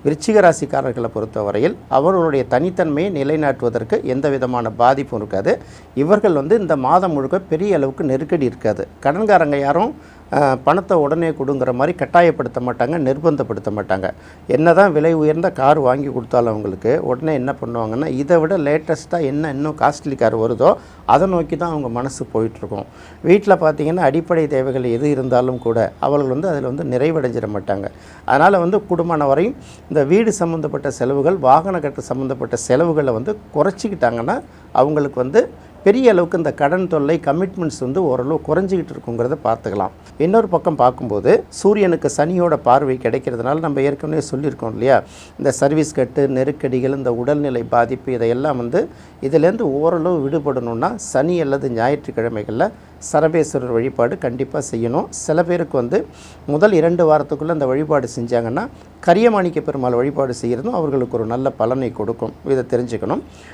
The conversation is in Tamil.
விருச்சிக ராசிக்காரர்களை பொறுத்தவரையில் அவர்களுடைய தனித்தன்மையை நிலைநாட்டுவதற்கு எந்த விதமான பாதிப்பும் இருக்காது. இவர்கள் இந்த மாதம் முழுக்க பெரிய அளவுக்கு நெருக்கடி இருக்காது. கடன்காரங்க யாரும் பணத்தை உடனே கொடுங்கிற மாதிரி கட்டாயப்படுத்த மாட்டாங்க, நிர்பந்தப்படுத்த மாட்டாங்க. என்ன தான் விலை உயர்ந்த கார் வாங்கி கொடுத்தாலும் அவங்களுக்கு உடனே என்ன பண்ணுவாங்கன்னா, இதை விட லேட்டஸ்ட்டாக என்ன இன்னும் காஸ்ட்லி கார் வருதோ அதை நோக்கி தான் அவங்க மனசு போயிட்டுருக்கும். வீட்டில் பார்த்திங்கன்னா அடிப்படை தேவைகள் எது இருந்தாலும் கூட அவர்கள் அதில் நிறைவடைஞ்சிட மாட்டாங்க. அதனால் குடும்பமான வரையும் இந்த வீடு சம்மந்தப்பட்ட செலவுகள், வாகன கட்டு சம்மந்தப்பட்ட செலவுகளை குறைச்சிக்கிட்டாங்கன்னா அவங்களுக்கு பெரிய அளவுக்கு இந்த கடன் தொல்லை, கமிட்மெண்ட்ஸ் ஓரளவு குறைஞ்சிக்கிட்டு இருக்குங்கிறத பார்த்துக்கலாம். இன்னொரு பக்கம் பார்க்கும்போது சூரியனுக்கு சனியோட பார்வை கிடைக்கிறதுனால நம்ம ஏற்கனவே சொல்லியிருக்கோம் இல்லையா, இந்த சர்வீஸ் கட்டு, நெருக்கடிகள், இந்த உடல்நிலை பாதிப்பு இதையெல்லாம் இதிலேருந்து ஓரளவு விடுபடணுன்னா சனி அல்லது ஞாயிற்றுக்கிழமைகளில் சரபேஸ்வரர் வழிபாடு கண்டிப்பாக செய்யணும். சில பேருக்கு முதல் 2 வாரத்துக்குள்ளே அந்த வழிபாடு செஞ்சாங்கன்னா கரியமாணிக்க பெருமாள் வழிபாடு செய்கிறதும் அவர்களுக்கு ஒரு நல்ல பலனை கொடுக்கும். இதை தெரிஞ்சுக்கணும்.